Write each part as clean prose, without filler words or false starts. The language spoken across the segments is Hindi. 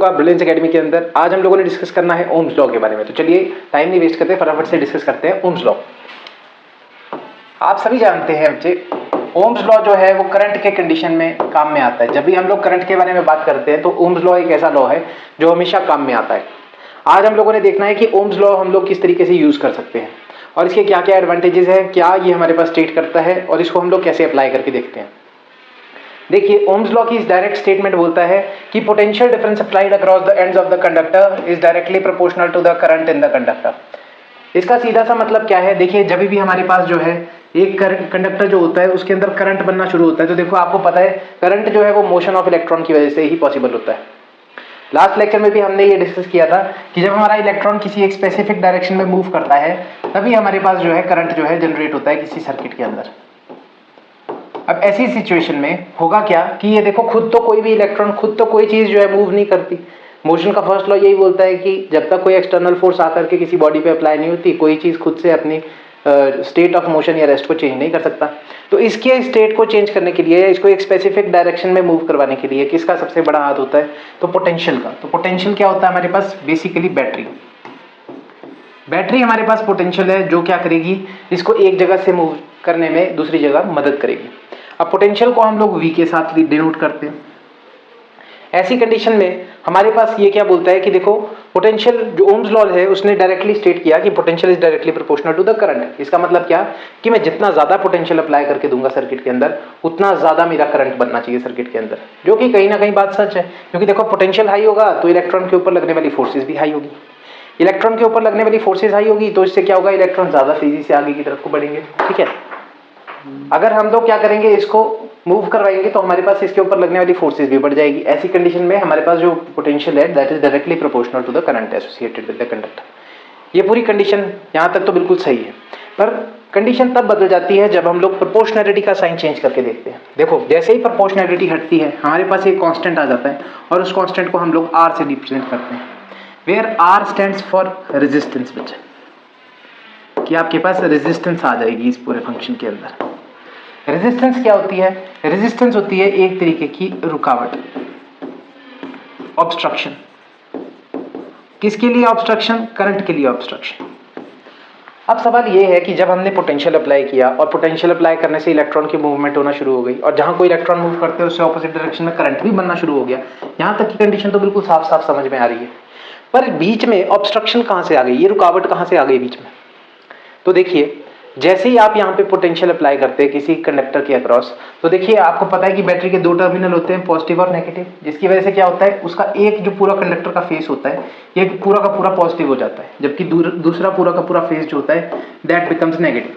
आपका ब्रिलियंस एकेडमी के अंदर। आज हम लोगों ने डिस्कस करना है ओम्स लॉ के बारे में। तो चलिए टाइम नहीं वेस्ट करते, फटाफट से डिस्कस करते हैं ओम्स लॉ। आप सभी जानते हैं बच्चे, ओम्स लॉ जो है वो करंट के कंडीशन में काम में आता है। जब भी हम लोग करंट के बारे में बात करते हैं तो ओम्स लॉ एक ऐसा लॉ है जो हमेशा काम में आता है। आज हम लोगों ने देखना है कि ओम्स लॉ हम लोग किस तरीके से यूज कर सकते हैं और इसके क्या क्या एडवांटेजेस है, क्या ये हमारे पास स्टेट करता है और इसको हम लोग कैसे अप्लाई करके देखते हैं। देखिए, ओम्स लॉ की इस डायरेक्ट स्टेटमेंट बोलता है कि potential difference applied across the ends of the conductor is directly proportional to the current in the conductor. इसका सीधा सा मतलब क्या है, देखिए जब भी हमारे पास जो है एक कंडक्टर जो होता है उसके अंदर करंट बनना शुरू होता है, तो देखो आपको पता है करंट जो है वो मोशन ऑफ इलेक्ट्रॉन की वजह से ही पॉसिबल होता है। लास्ट लेक्चर में भी हमने ये डिस्कस किया था कि जब हमारा इलेक्ट्रॉन किसी एक स्पेसिफिक डायरेक्शन में मूव करता है तभी हमारे पास जो है करंट जो है जनरेट होता है किसी सर्किट के अंदर। अब ऐसी सिचुएशन में होगा क्या कि ये देखो, खुद तो कोई भी इलेक्ट्रॉन, खुद तो कोई चीज जो है मूव नहीं करती। मोशन का फर्स्ट लॉ यही बोलता है कि जब तक कोई एक्सटर्नल फोर्स आकर के किसी बॉडी पे अप्लाई नहीं होती, कोई चीज खुद से अपनी स्टेट ऑफ मोशन या रेस्ट को चेंज नहीं कर सकता। तो इसके स्टेट को चेंज करने के लिए, इसको एक स्पेसिफिक डायरेक्शन में मूव करवाने के लिए किसका सबसे बड़ा हाथ होता है, तो पोटेंशियल का। तो पोटेंशियल क्या होता है हमारे पास, बेसिकली बैटरी हमारे पास पोटेंशियल है जो क्या करेगी, इसको एक जगह से मूव करने में दूसरी जगह मदद करेगी। अब पोटेंशियल को हम लोग V के साथ डिनोट करते हैं। ऐसी कंडीशन में हमारे पास ये क्या बोलता है कि देखो, पोटेंशियल जो ओम्स लॉ है उसने डायरेक्टली स्टेट किया कि potential is directly proportional to the current. इसका मतलब क्या कि मैं जितना ज्यादा पोटेंशियल अप्लाई करके दूंगा सर्किट के अंदर, उतना ज्यादा मेरा करंट बनना चाहिए सर्किट के अंदर, जो कि कहीं ना कहीं बात सच है। क्योंकि देखो, पोटेंशियल हाई होगा तो इलेक्ट्रॉन के ऊपर लगने वाली फोर्सेज भी हाई होगी। इलेक्ट्रॉन के ऊपर लगने वाली फोर्सेज हाई होगी तो इससे क्या होगा, इलेक्ट्रॉन ज्यादा तेजी से आगे की तरफ को बढ़ेंगे। ठीक है, अगर हम लोग क्या करेंगे, इसको मूव करवाएंगे तो हमारे पास इसके ऊपर लगने वाली फोर्सेज भी बढ़ जाएगी। ऐसी कंडीशन में हमारे पास जो पोटेंशियल है that is directly proportional to the current associated with the conductor. ये पूरी कंडीशन यहां तक तो बिल्कुल सही है, पर कंडीशन तब बदल जाती है जब हम लोग प्रोपोर्शनैलिटी का साइन चेंज करके देखते हैं। देखो, जैसे ही प्रोपोर्शनैलिटी हटती है हमारे पास एक कांस्टेंट आ जाता है और उस कांस्टेंट को हम लोग R से रिप्रेजेंट करते हैं, where R stands for resistance, बच्चे कि आपके पास रेजिस्टेंस आ जाएगी इस पूरे फंक्शन के अंदर। रेजिस्टेंस क्या होती है, रेजिस्टेंस होती है एक तरीके की रुकावट, ऑब्स्ट्रक्शन। किसके लिए ऑब्स्ट्रक्शन, करंट के लिए ऑब्स्ट्रक्शन। अब सवाल ये है कि जब हमने पोटेंशियल अप्लाई किया और पोटेंशियल अप्लाई करने से इलेक्ट्रॉन की मूवमेंट होना शुरू हो गई और जहां कोई इलेक्ट्रॉन मूव करते हैं उससे ऑपोजिट डायरेक्शन में करंट भी बनना शुरू हो गया, यहां तक की कंडीशन तो बिल्कुल साफ साफ समझ में आ रही है। पर बीच में ऑब्स्ट्रक्शन कहां से आ गई, ये रुकावट कहां से आ गई बीच में। तो देखिए, जैसे ही आप यहाँ पे पोटेंशियल अप्लाई करते हैं किसी कंडक्टर के अक्रॉस, तो देखिए आपको पता है कि बैटरी के दो टर्मिनल होते हैं, पॉजिटिव और नेगेटिव, जिसकी वजह से क्या होता है, उसका एक जो पूरा कंडक्टर का फेस होता है ये पूरा का पूरा पॉजिटिव हो जाता है, जबकि दूसरा पूरा का पूरा फेस जो होता है दैट बिकम्स नेगेटिव,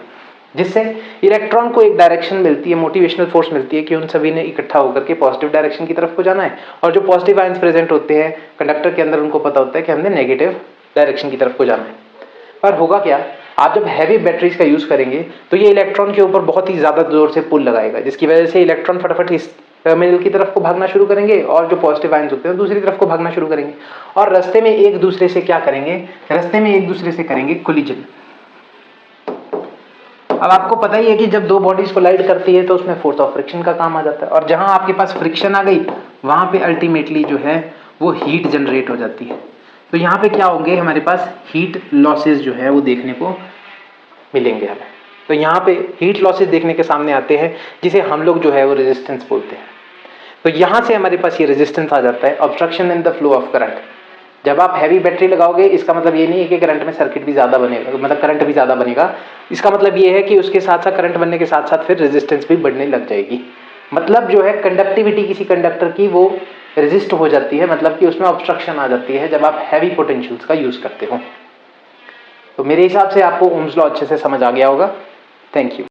जिससे इलेक्ट्रॉन को एक डायरेक्शन मिलती है, मोटिवेशनल फोर्स मिलती है कि उन सभी ने इकट्ठा होकर के पॉजिटिव डायरेक्शन की तरफ को जाना है। और जो पॉजिटिव आयंस प्रेजेंट होते हैं कंडक्टर के अंदर, उनको पता होता है कि हमने नेगेटिव डायरेक्शन की तरफ को जाना है। पर होगा क्या, आप जब हैवी बैटरीज का यूज करेंगे तो ये इलेक्ट्रॉन के ऊपर बहुत ही ज्यादा जोर से पुल लगाएगा, जिसकी वजह से इलेक्ट्रॉन फटाफट इस टर्मिनल की तरफ को भागना शुरू करेंगे और जो पॉजिटिव आयंस होते हैं दूसरी तरफ को भागना शुरू करेंगे और रास्ते में एक दूसरे से क्या करेंगे, रास्ते में एक दूसरे से करेंगे कोलिजन। अब आपको पता ही है कि जब दो बॉडीज कोलाइड करती है तो उसमें फोर्स ऑफ फ्रिक्शन का काम आ जाता है, और जहां आपके पास फ्रिक्शन आ गई वहां पे अल्टीमेटली जो है वो हीट जनरेट हो जाती है। तो यहाँ पे क्या होंगे, हमारे पास हीट लॉसेस जो है वो देखने को मिलेंगे हमें। तो यहाँ पे हीट लॉसेस देखने के सामने आते हैं, जिसे हम लोग जो है वो रेजिस्टेंस बोलते हैं। तो यहाँ से हमारे पास ये रेजिस्टेंस आ जाता है, obstruction in the flow of current. जब आप हैवी बैटरी लगाओगे, इसका मतलब ये नहीं है कि करंट में सर्किट भी ज्यादा बनेगा, मतलब करंट भी ज्यादा बनेगा। इसका मतलब ये है कि उसके साथ साथ करंट बनने के साथ साथ फिर रेजिस्टेंस भी बढ़ने लग जाएगी। मतलब जो है कंडक्टिविटी किसी कंडक्टर की वो रेजिस्ट हो जाती है, मतलब कि उसमें ऑब्स्ट्रक्शन आ जाती है जब आप हैवी पोटेंशियल्स का यूज करते हो। तो मेरे हिसाब से आपको ओम्स लॉ अच्छे से समझ आ गया होगा। Thank you.